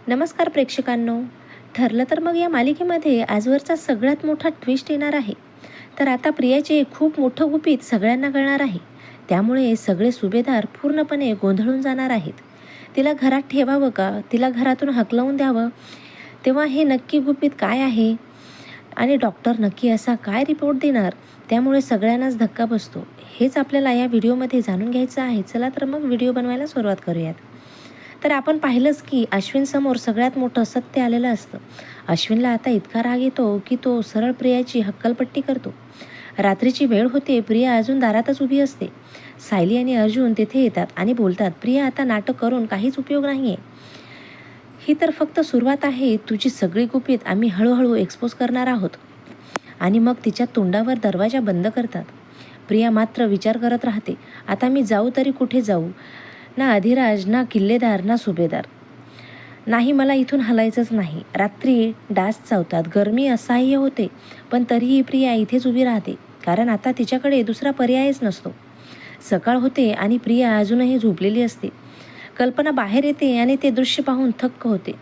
नमस्कार प्रेक्षकांनो. ठरलं तर मग या मालिकेमध्ये आजवरचा सगळ्यात मोठा ट्विस्ट येणार आहे. तर आता प्रियाचे खूप मोठं गुपित सगळ्यांना कळणार आहे. त्यामुळे सगळे सुभेदार पूर्णपणे गोंधळून जाणार आहेत. तिला घरात ठेवावं का, तिला घरातून हकलवून द्यावं, तेव्हा हे नक्की गुपित काय आहे आणि डॉक्टर नक्की असा काय रिपोर्ट देणार, त्यामुळे सगळ्यांनाच धक्का बसतो. हेच आपल्याला या व्हिडिओमध्ये जाणून घ्यायचं आहे. चला तर मग व्हिडिओ बनवायला सुरुवात करूयात. तर आपण पाहिलंच की अश्विनसमोर सगळ्यात मोठं सत्य आलेलं असतं. अश्विनला आता इतका राग येतो की तो सरळ प्रियाची हक्कलपट्टी करतो. रात्रीची वेळ होते, प्रिया अजून दारातच उभी असते. सायली आणि अर्जुन तिथे येतात आणि बोलतात, प्रिया आता नाटक करून काहीच उपयोग नाही आहे. ही तर फक्त सुरुवात आहे. तुझी सगळी गुपित आम्ही हळूहळू एक्सपोज करणार आहोत. आणि मग तिच्या तोंडावर दरवाजा बंद करतात. प्रिया मात्र विचार करत राहते, आता मी जाऊ तरी कुठे जाऊ? ना अधिराज, ना किल्लेदार, ना सुभेदार. नाही, मला इथून हलायचंच नाही. रात्री डास चावतात, गरमी असह्य होते, पण तरीही प्रिया इथेच उभी राहते, कारण आता तिच्याकडे दुसरा पर्यायच नसतो. सकाळ होते आणि प्रिया अजूनही झोपलेली असते. कल्पना बाहेर येते आणि ते दृश्य पाहून थक्क होते.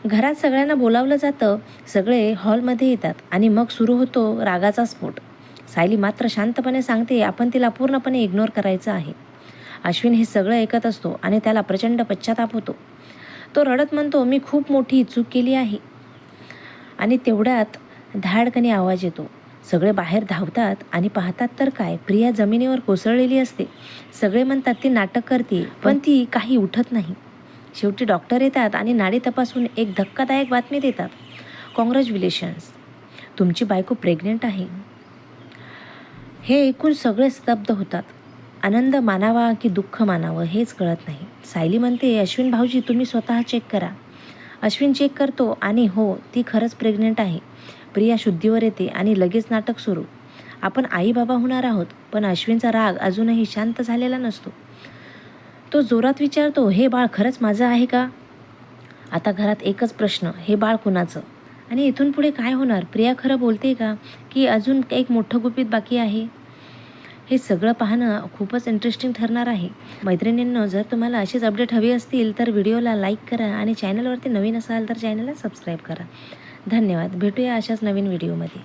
घरात सगळ्यांना बोलावलं जातं. सगळे हॉलमध्ये येतात आणि मग सुरू होतो रागाचा स्फोट. सायली मात्र शांतपणे सांगते, आपण तिला पूर्णपणे इग्नोर करायचं आहे. अश्विन हे सगळं ऐकत असतो आणि त्याला प्रचंड पश्चाताप होतो. तो रडत म्हणतो, मी खूप मोठी चूक केली आहे. आणि तेवढ्यात धाडकने आवाज येतो. सगळे बाहेर धावतात आणि पाहतात तर काय, प्रिया जमिनीवर कोसळलेली असते. सगळे म्हणतात ती नाटक करते, पण ती काही उठत नाही. शेवटी डॉक्टर येतात आणि नाडी तपासून एक धक्कादायक बातमी देतात. कॉंग्रॅच्युलेशन्स, तुमची बायको प्रेग्नेंट आहे. हे ऐकून सगळे स्तब्ध होतात. आनंद मानावा की दुःख मानावं हेच कळत नाही. सायली म्हणते, अश्विन भाऊजी तुम्ही स्वतः चेक करा. अश्विन चेक करतो आणि हो, ती खरंच प्रेग्नेंट आहे. प्रिया शुद्धीवर येते आणि लगेच नाटक सुरू. आपण आई बाबा होणार आहोत. पण अश्विनचा राग अजूनही शांत झालेला नसतो. तो जोरात विचारतो, हे बाळ खरंच माझं आहे का? आता घरात एकच प्रश्न, हे बाळ कुणाचं? आणि इथून पुढे काय होणार? प्रिया खरं बोलते का, की अजून एक मोठं गुपित बाकी आहे? हे सगळं पाहणं खूपच इंटरेस्टिंग ठरणार आहे. मैत्रिणींनो, जर तुम्हाला अशीच अपडेट हवी असतील तर व्हिडिओला लाईक करा आणि चॅनलवरती नवीन असाल तर चॅनलला सबस्क्राईब करा. धन्यवाद. भेटूया अशाच नवीन व्हिडिओमध्ये.